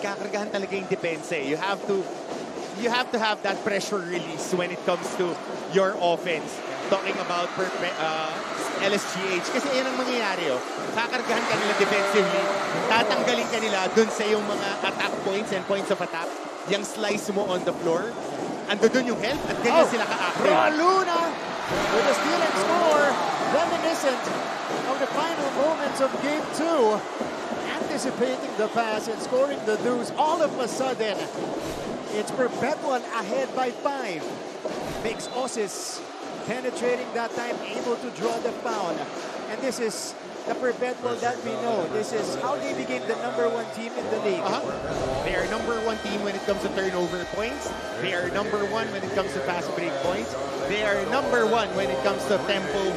nagkakargahan talaga yung depensa. You have to have that pressure release when it comes to your offense. Talking about LSGH. Kasi yan ang mangyayari. Kakargahan ka nila defensively. Tatanggalin ka nila dun sa yung mga attack points and points of attack. Yung slice mo on the floor. Ando dun yung health at ganyan sila ka-active. Luna with a stealing score. Reminiscent of the final moments of Game 2. Anticipating the pass and scoring the deuce. All of a sudden, it's Perpetual ahead by 5. Makes Osis penetrating that time, able to draw the foul. And this is the Perpetual that we know. This is how they became the #1 team in the league. They are #1 team when it comes to turnover points. They are #1 when it comes to fast break points. They are #1 when it comes to tempo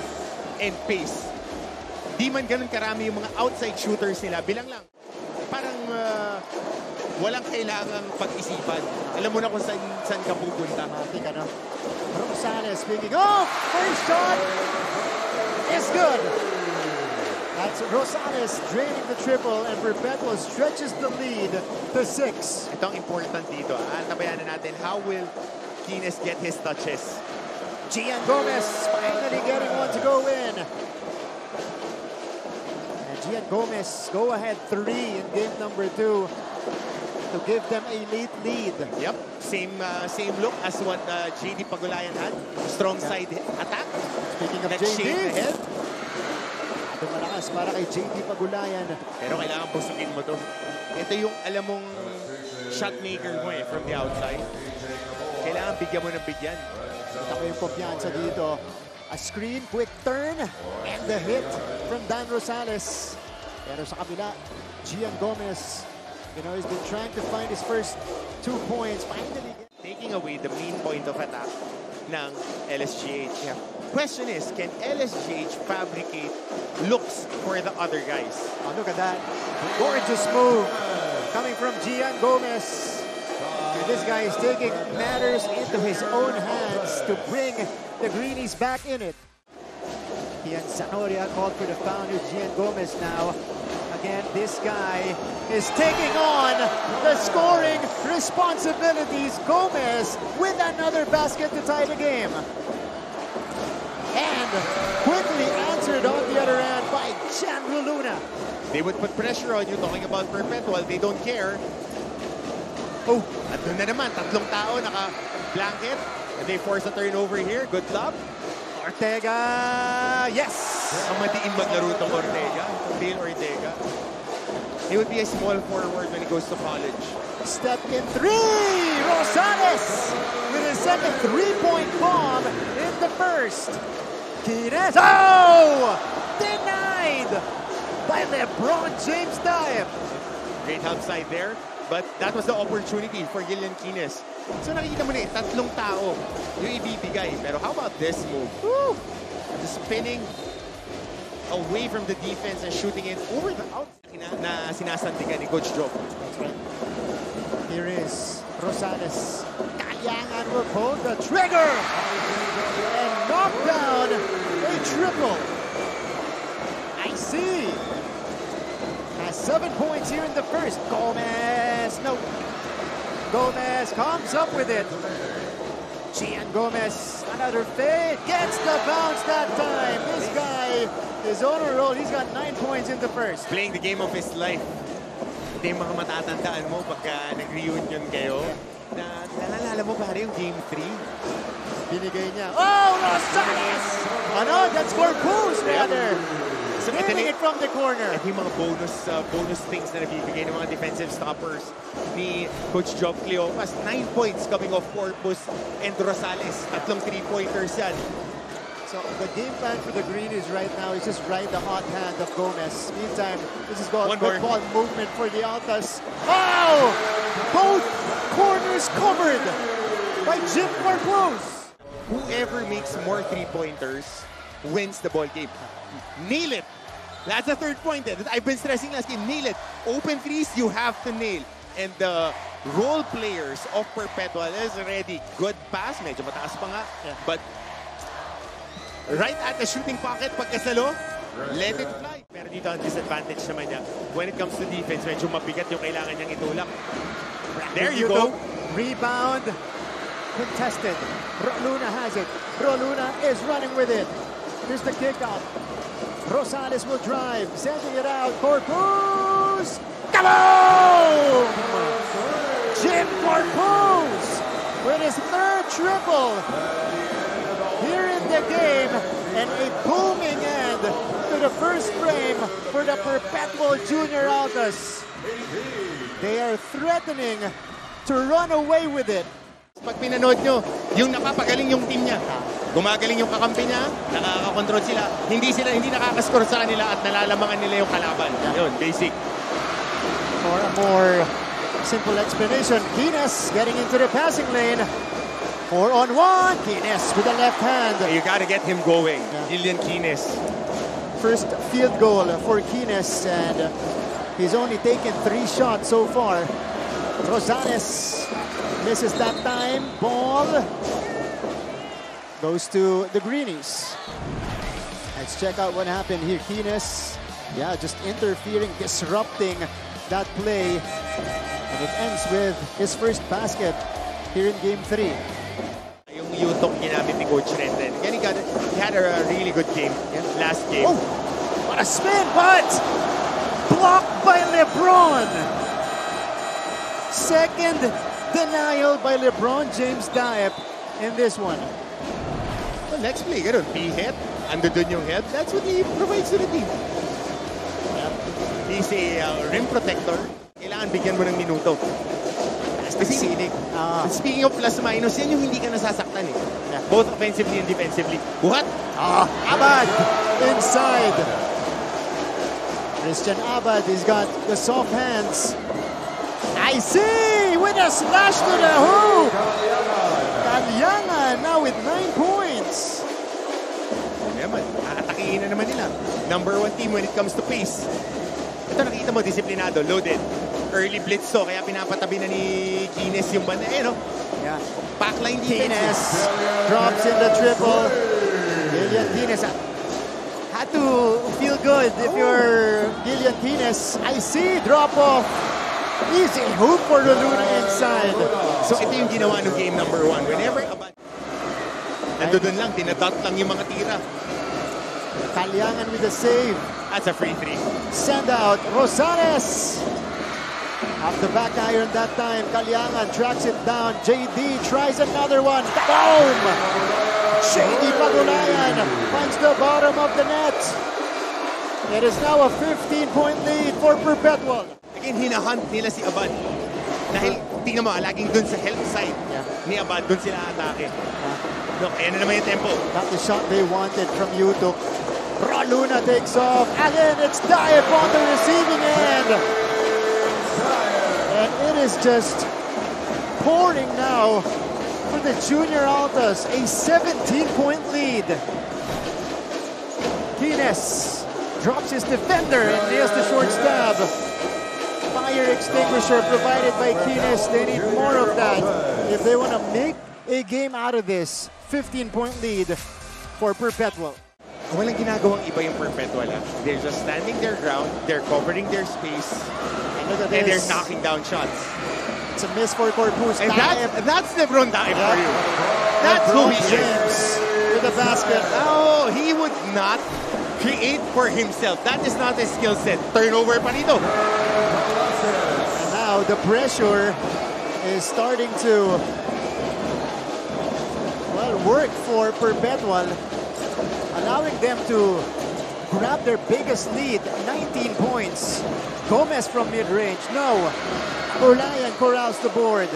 and pace. Di man ganun karami yung mga outside shooters nila. Bilang lang. Parang walang kailangang pag-isipan. Alam mo na kung saan ka pupunta. Matik, ano? Rosales speaking. Oh! First shot is good. That's Rosales draining the triple and Perpetual stretches the lead to 6. Ito ang important dito. Tabayan na natin. How will Kines get his touches? Gian Gomez finally getting one to go in. And Gian Gomez go ahead 3 in game number 2 to give them a late lead. Yep, same look as what JD Pagulayan had. Strong side attack. Speaking of that JD, head. Ito malakas para kay JD Pagulayan. Pero kailangan busugin mo to. Ito yung alam mong shot maker mo from the outside. Kailangan bigyan mo ng bigyan. Kita ko yung kumpiyansa dito. A screen, quick turn, and the hit from Dan Rosales. Pero sa kabila, Gian Gomez, you know, he's been trying to find his first 2 points. Finally taking away the main point of attack ng LSGH. Yeah. Question is, can LSGH fabricate looks for the other guys? Oh, look at that. Gorgeous move coming from Gian Gomez. This guy is taking matters into his own hands to bring the Greenies back in it. Ian Zanoria called for the foul with Gian Gomez now. Again, this guy is taking on the scoring responsibilities. Gomez with another basket to tie the game. And quickly answered on the other end by Chandler Luna. They would put pressure on you, talking about Perpetual. They don't care. Oh, at doon na naman, 3 tao naka-blanket. And they force a turnover here. Good luck. Ortega, yes! Ang madiin maglaro itong Ortega. Bill Ortega. He would be a small forward when he goes to college. Step in 3! Rosales with his second 3-point bomb in the first. Kines, oh! Denied by LeBron James dive. Great help side there. But that was the opportunity for Gillian Kines. So nakikita mo na 3 tao yung ibibigay. Pero how about this move? Woo! Spinning away from the defense and shooting it over the outside na sinasantigan ni Coach Joe. Here is Rosales. Kalyangan will pull the trigger and knock down a triple. I see. Has 7 points here in the first. Gomez, no. Gomez comes up with it. Gian Gomez, another fade, gets the bounce that time. This guy is on a roll. He's got 9 points in the first. Playing the game of his life. Ito yung mga matatandaan mo pagka nag-reunion kayo. Naalala mo pare yung Game 3? Binigay niya. Oh, Rosales! Ano? That's for boost, rather. So, hitting it from the corner. Ito yung mga bonus things na nabibigay ng mga defensive stoppers ni Coach Job Cleopas. 9 points coming off Corpus and Rosales. 3 3-pointers yan. So the game plan for the Greenies right now is just ride the hot hand of Gomez. Meantime, this is called good ball movement for the Altas. Oh! Both corners covered by Jim Corpus. Whoever makes more 3-pointers wins the ball game. Nail it. That's the 3rd point. I've been stressing last game. Nail it. Open threes, you have to nail. And the role players of Perpetual is already good pass. Medyo mataas pa nga. Yeah. But right at the shooting pocket, pagkasalo, let it fly. dito ang disadvantage naman niya. When it comes to defense, medyo mabigat yung kailangan niyang itulak. There you go. Rebound. Contested. Luna has it. Luna is running with it. Here's the kick out. Rosales will drive. Sending it out. Corpus. Kaboom! Jim Corpus with his third triple here in the game, and a booming end to the first frame for the Perpetual Junior Altas. They are threatening to run away with it. Pag pinanood nyo, yung napapagaling yung team niya. Gumagaling yung kakampi niya, nakakakontrol sila. Hindi nakakaskor sa kanila at nalalamangan nila yung kalaban. Yun, basic. For a more simple explanation, Kines getting into the passing lane. 4-on-1, Kines with the left hand. You gotta get him going, Lilian Kines. First field goal for Kines, and he's only taken 3 shots so far. Rosales misses that time. Ball goes to the Greenies. Let's check out what happened here. Kines, just interfering, disrupting that play. And it ends with his first basket here in Game 3. Yung Yutok ginamit ni Coach Renden. Again, he had a really good game last game. Oh, what a spin, but blocked by LeBron. Second denial by LeBron James Diep in this one. Well, next play, ganun. P-hit, ando dun yung head. That's what he provides to the team. He's a rim protector. Kailangan bigyan mo ng minuto. Kasi speaking of plus minus, yan yung hindi ka nasasaktan eh. Both offensively and defensively. Buhat! Abad inside. Christian Abad, he's got the soft hands. I see! With a slash to the hoop! Calyangan now with 9 points. Naman, aatakihin na naman nila. Number 1 team when it comes to pace. Ito nakita mo, disiplinado, loaded. Early blitz to, kaya pinapatabi na ni Kines yung banda. No? Yeah. Backline defense. Kines drops in the triple. Lilian Kines had to feel good if you're Lilian Kines. I see drop off. Easy hoop for the Luna inside. So ito yung ginawa ng game number 1. Whenever nandoon lang, tinadot lang yung mga tira. Calyangan with the save. That's a free 3. Send out Rosales. Off the back iron that time. Calyangan tracks it down. JD tries another one. Boom! JD Pagulayan finds the bottom of the net. It is now a 15-point lead for Perpetual. Again, hinahunt nila si Abad. Dahil, tingnan mo, laging dun sa health side ni Abad, dun sila atake. Look, ayan na naman yung tempo. Not the shot they wanted from Yutok. Luna takes off. Again, it's Diep on the receiving end. And it is just pouring now for the Junior Altas. A 17-point lead. Kines drops his defender and nails the short stab. Fire extinguisher provided by Kines. They need more of that if they want to make a game out of this. 15-point lead for Perpetual. Walang ginagawang iba yung Perpetual. They're just standing their ground. They're covering their space. Look at and this. they're knocking down shots. It's a miss for Corpus. And that's LeBron Diep for you. That's who he James with the basket. Oh, he would not create for himself. That is not his skill set. Turnover pa rito. And now the pressure is starting to work for Perpetual, allowing them to grab their biggest lead, 19 points. Gomez from mid-range. No. Olayan corrals the board.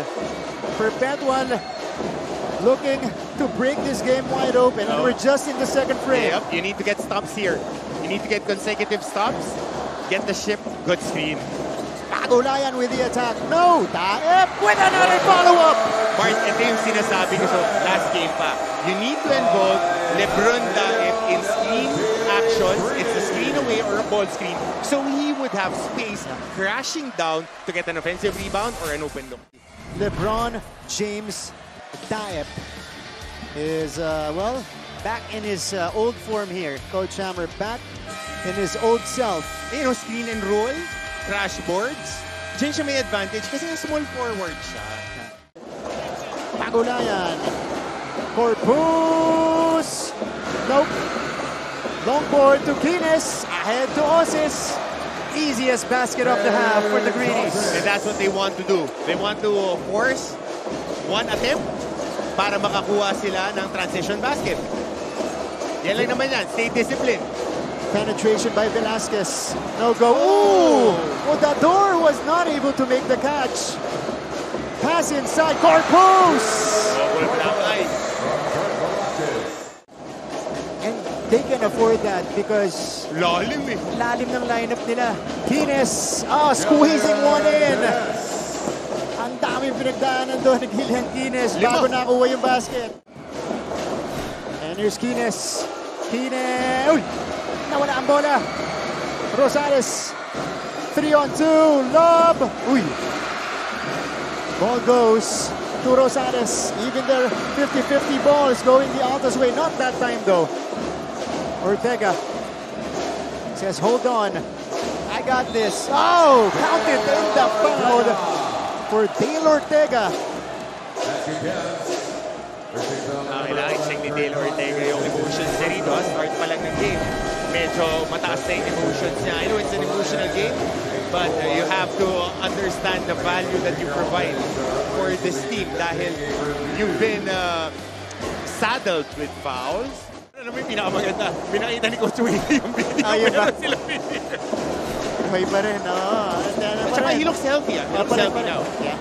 Perpetual looking to break this game wide open. And we're just in the second frame. Yep, you need to get stops here. You need to get consecutive stops. Get the ship. Good screen. Pagulayan with the attack. No. Diep with another follow-up. Bart, ito yung sinasabi ko sa last game pa. You need to involve LeBron Diep in screen actions. It's a screen away or a ball screen. So he would have space crashing down to get an offensive rebound or an open look. LeBron James Diep is, back in his old form here. Coach Hammer back in his old self. You know, screen and roll, crash boards. Diyan siya may advantage kasi small forward siya. Pagulayan. Corpus. Nope. Long board to Kines. Ahead to Osis. Easiest basket of the half for the Greenies. And that's what they want to do. They want to force one attempt para makakuha sila ng transition basket. Yan lang naman yan. Stay disciplined. Penetration by Velasquez. No go. Ooh! Odador was not able to make the catch. Pass inside. Corpus! And they can afford that because lalim eh. Lalim ng lineup nila. Kines. Squeezing one in. Ang daming pinagdaanan doon ni Gillian Kines bago nakuha yung basket. And here's Kines. Uy! Nawala ang bola. Rosales. 3-on-2. Lob. Uy. Ball goes to Rosales. Even their 50-50 balls going the Alta's way. Not that time though. Ortega says, hold on. I got this. Oh! Counted in the foul for Dale Ortega. Kailangan check ni Dale Ortega yung emotions niya rito. Start pa lang ng game. Medyo mataas na yung emotions niya. I know it's an emotional game, but you have to understand the value that you provide for this team dahil you've been saddled with fouls. Ano mo yung pinakamaganda? Pinakita ni Coach Willie yung video. Meron sila video. May pa rin, At saka he looks healthy. He looks healthy now. Yeah.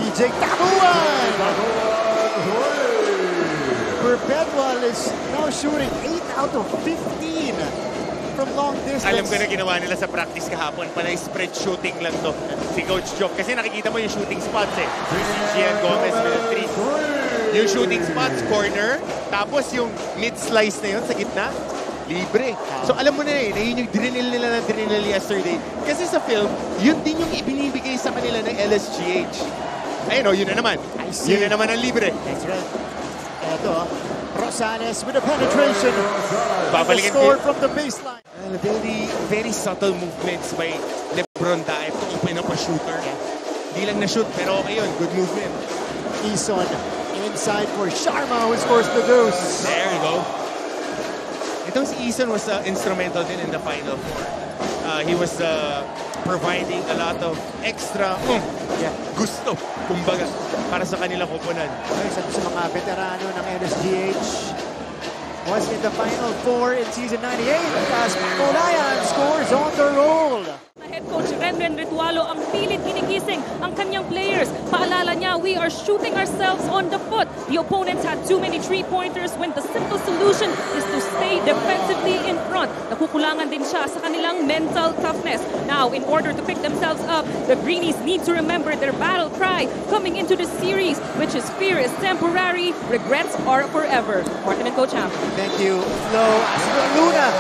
DJ Tabuan! Perpetual is now shooting 8 out of 15 from long distance. Alam ko na ginawa nila sa practice kahapon. Panay spread shooting lang to. Si Coach Jock. Kasi nakikita mo yung shooting spots eh. Si Gian Gomez with a 3. Yung shooting spots, corner. Tapos yung mid-slice na yun sa gitna, libre. So alam mo na eh, yun yung drill nila yesterday. Kasi sa film, yun din yung ibinibigay sa kanila ng LSGH. Ayun o, yun na naman. Yun na naman ang libre. That's right. Ito, Rosales with a penetration. Babalikan score from the baseline. Very subtle movements by Lebron Daep to open up a shooter. Hindi lang na-shoot, pero okay yun. Good movement. Ison inside for Sharma who scores the deuce. There you go. Itong si Ison was instrumental din in the Final Four. He was providing a lot of extra gusto, kumbaga, para sa kanilang koponan. Isa sa mga veterano ng LSGH was in the Final Four in Season 98 as Pagulayan scores on the roll. Head coach Renren Ritualo ang pilit ginigising ang kanyang players. Paalala niya, we are shooting ourselves on the foot. The opponents had too many three-pointers when the simple solution is to stay defensively in front. Nakukulangan din siya sa kanilang mental toughness. Now, in order to pick themselves up, the Greenies need to remember their battle cry coming into the series, which is fear is temporary, regrets are forever. Martin and Coach Ham. Thank you, Flo. Luna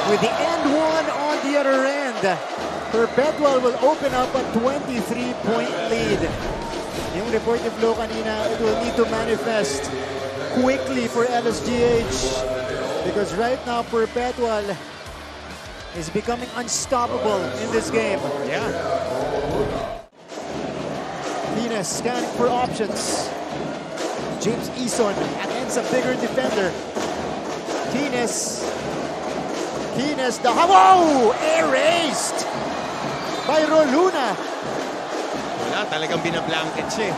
with the end one on the other end. Perpetual will open up a 23-point lead. Yung report ni Flo kanina, it will need to manifest quickly for LSGH because right now Perpetual is becoming unstoppable in this game. Yeah. Venus scanning for options. James Ison against a bigger defender. Kines, the whoa! Erased by Roluna. Wala, talagang binablanket siya.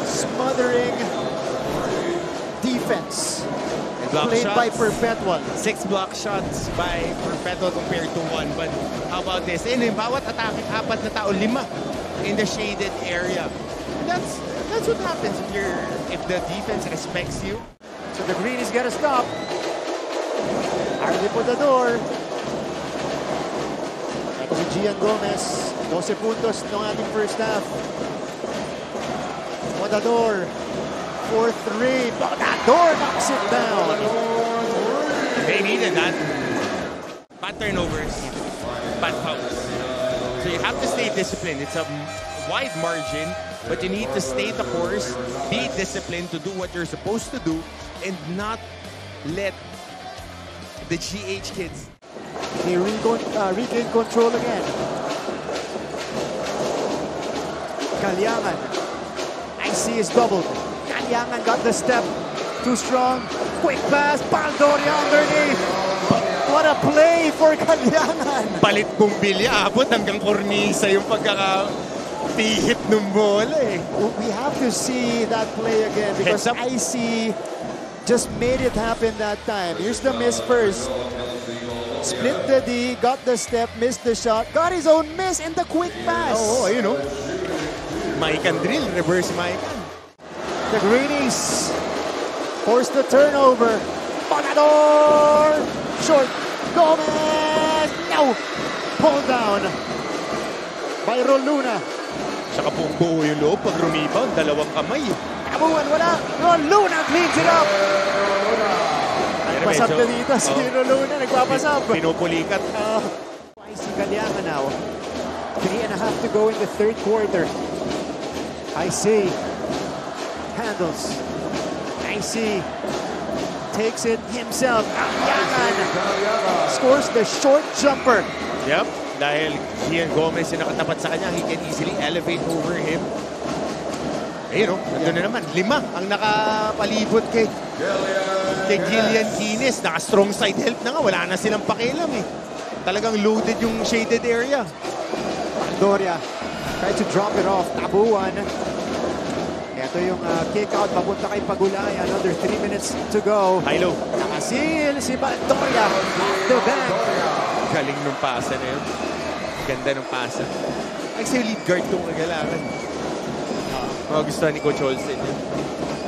Smothering defense. Played Shots. by Perpetual. 6 block shots by Perpetual compared to 1. But how about this? Yung bawat atake, 4 na tao, 5 in the shaded area. That's what happens if the defense respects you. So the Greenies got to stop. Hardy Podador. Ito si Gian Gomez. 12 puntos ng ating first half. Podador. 4-3. Podador knocks it down. They needed that. Bad turnovers, bad fouls. So you have to stay disciplined. It's a wide margin. But you need to stay the course, be disciplined to do what you're supposed to do, and not let the GH kids. They regain control again. Kalyangan. IC is doubled. Kalyangan got the step. Too strong. Quick pass. Paldoria underneath. What a play for Kalyangan. Palit bumbilya, abot hanggang kornisa yung pagkakapihit ng bola eh. We have to see that play again because Heads up. IC just made it happen that time. Here's the miss first. Split the D, got the step, missed the shot, got his own miss and the quick pass. Oo, ayun o. Maikan drill, reverse Maikan. The Greenies force the turnover. Bonador! Short. Gomez! No! Pulled down by Roluna. Saka buong buo yung loob pag rumibound, dalawang kamay. Abuan, wala. Roluna cleans it up. Nagpasab na dito si Roluna. Nagpapasab. Pinupulikat. IC Kalyangan now. 3.5 to go in the third quarter. IC handles. IC takes it himself. Kalyangan scores the short jumper. Yep, dahil Gian Gomez yung nakatapat sa kanya, he can easily elevate over him. Ayun o, nandun na naman. 5 ang nakapalibot kay Gillian Kines. Naka-strong side help na nga. Wala na silang pakialam eh. Talagang loaded yung shaded area. Pandoria tried to drop it off. Tabuan. Ito yung kick out papunta kay Pagulay. Another 3 minutes to go. High-low. Nakasil si Pandoria. Off the bank. Galing nung pasa na yun. Ganda nung pasa. Ay, sa'yo lead guard kung kagalangan. Magugustuhan ni Coach Olsen yun.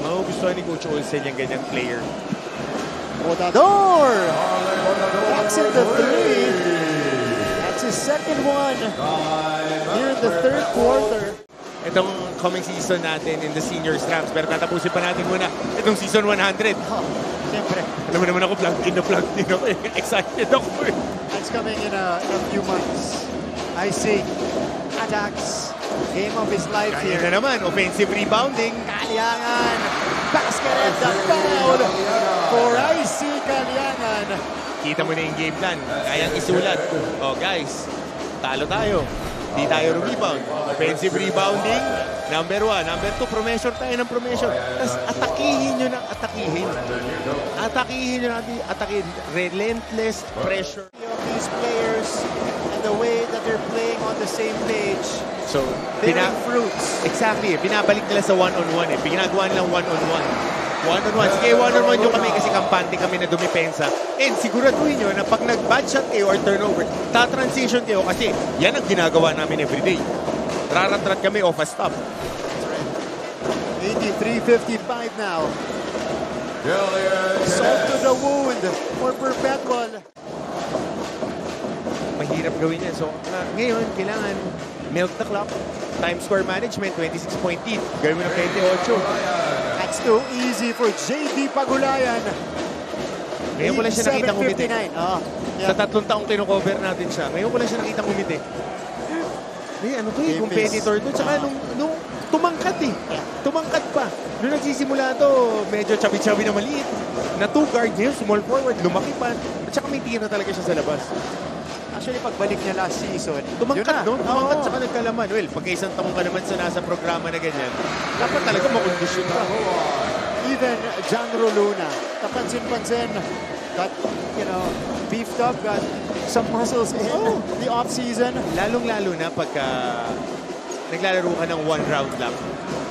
Magugustuhan ni Coach Olsen yung ganyang player. Botador! That's in the 3. That's his second one here in the third quarter. Itong coming season natin in the seniors ranks. Pero tatapusin pa natin muna itong season 100. Siyempre. Alam mo naman ako, plugged in ako. Excited ako. That's coming in a few months. I see. Attacks. Game of his life Kaya here. na naman, offensive rebounding. Kalyangan. Basket and the foul for IC Kalyangan. Kita mo na yung game plan. Kayang isulat. Oh guys, talo tayo. Di tayo rebound. Offensive rebounding, number 1. Number 2, promesure tayo ng promesure. Tapos atakihin nyo ng atakihin. Atakihin nyo natin, atakihin. Relentless pressure. Of these players and the way that they're playing on the same page. So, Bearing fruits. exactly. Binabalik nila sa one-on-one eh. Ginagawa nilang one-on-one. One-on-one. Sige, one-on-one nyo kami kasi kampante kami na dumipensa. And siguraduhin nyo na pag nag-bad shot kayo or turnover, ta-transition kayo kasi yan ang ginagawa namin everyday. Rarat-rat kami off a stop. 83-55 now. Salt to the wound for Perpetual. Mahirap gawin yan. So, ngayon, kailangan milk the clock. Time score management, 26.8. Gawin mo ng 28. That's too easy for JD Pagulayan. Ngayon ko lang siya nakita umiti. 7:59. Sa 3 taong kino-cover natin siya. Ngayon ko lang siya nakita umiti. Ano to eh, competitor to. Tsaka nung tumangkat eh. Tumangkat pa. Nung nagsisimula to, medyo chubby-chubby na maliit. Na 2 guard niya, small forward, lumaki pa. At saka may tira talaga siya sa labas. Actually, pagbalik niya last season, Tumangkat, no? Tumangkat Oo. tsaka nagkalaman. Well, pagka isang taong ka naman sa nasa programa na ganyan, dapat talaga makondisyon ka. Even John Roluna, kapansin-pansin, got, beefed up, got some muscles in the off-season. Lalong-lalo na pagka naglalaro ka ng 1 round lang.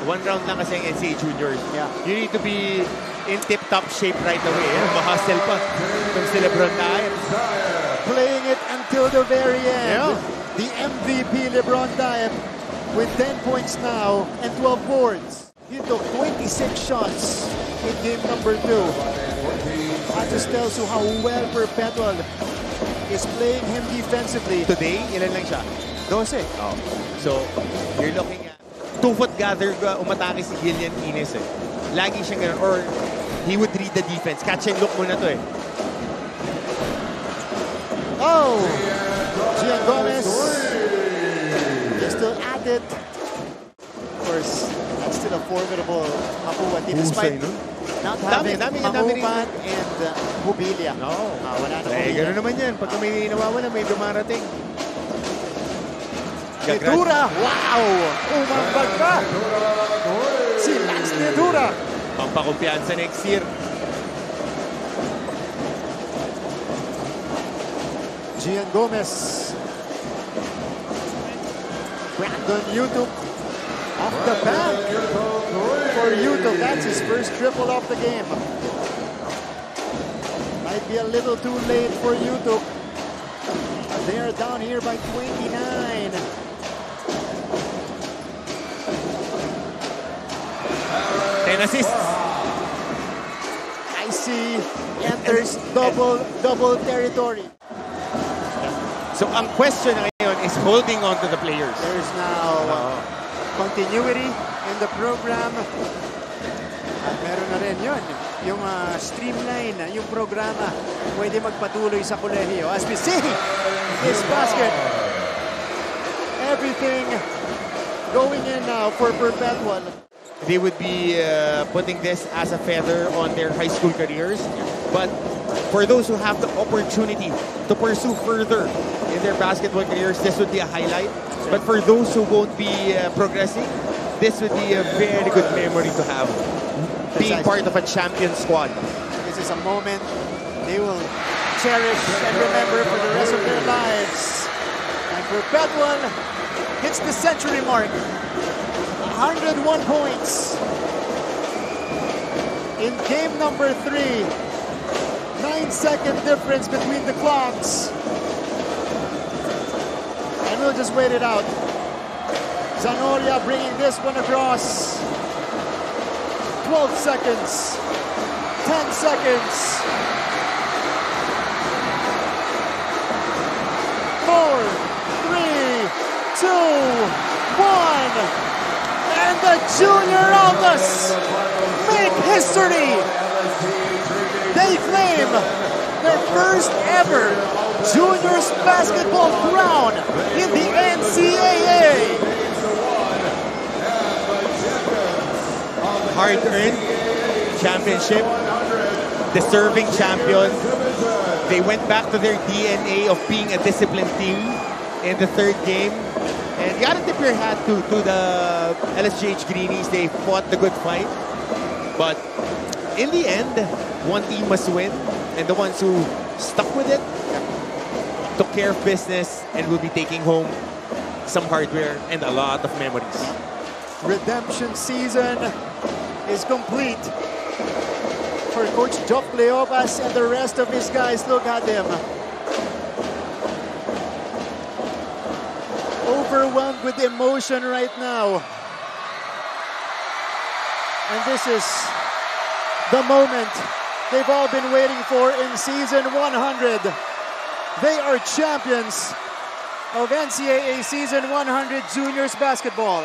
1 round lang kasi ang NCAA Juniors. Yeah. You need to be in tip-top shape right away. Mahustle pa. Itong si Lebron Diet. Playing it until the very end. Yeah. The MVP LeBron Diet with 10 points now and 12 boards. He took 26 shots in game number 2. That just tells you how well Perpetual is playing him defensively. Today, ilan lang siya? 12. Oh. So, you're looking at 2-foot gather umatake si Gillian Kines eh. Lagi siyang ganun. Or he would read the defense. Catch and look muna to eh. Oh! Gian Gomez is still at it. For course, that's still a formidable Mapua team despite Husay nun. not having Dami Mamupan and Mobilia. No. Wala na Eh, Mobilia. gano'n naman yan. Pagka may nawawala, may dumarating. Ledura! Wow! Umambag pa! Si Lance Ledura! Pampakumpiyansa next year. Gian Gomez. Brandon Yutuk off the bank for Yutuk. That's his first triple of the game. Might be a little too late for Yutuk. They are down here by 29. Ten assists. I see enters double territory. So ang question ngayon is holding on to the players. There's now continuity in the program. At meron na rin yun. Yung streamline, yung programa, pwede magpatuloy sa kolehiyo. As we see this basket, everything going in now for Perpetual. They would be putting this as a feather on their high school careers. But for those who have the opportunity to pursue further in their basketball careers, this would be a highlight. But for those who won't be progressing, this would be a very good memory to have. Being part of a champion squad. This is a moment they will cherish and remember for the rest of their lives. And Perpetual hits the century mark. 101 points in game number 3. 9-second difference between the clocks. And we'll just wait it out. Zanoria bringing this one across. 12 seconds. 10 seconds. 4, 3, 2, 1. And the Junior Altas make history. They claim their first ever juniors basketball crown in the NCAA. Hard-earned championship, deserving champion. They went back to their DNA of being a disciplined team in the third game. And you gotta tip your hat to the LSGH Greenies. They fought the good fight. But in the end, one team must win. And the ones who stuck with it took care of business and will be taking home some hardware and a lot of memories. Redemption season is complete for Coach Jock Cleopas and the rest of his guys. Look at him. Overwhelmed with emotion right now. And this is the moment they've all been waiting for in season 100. They are champions of NCAA season 100 juniors basketball.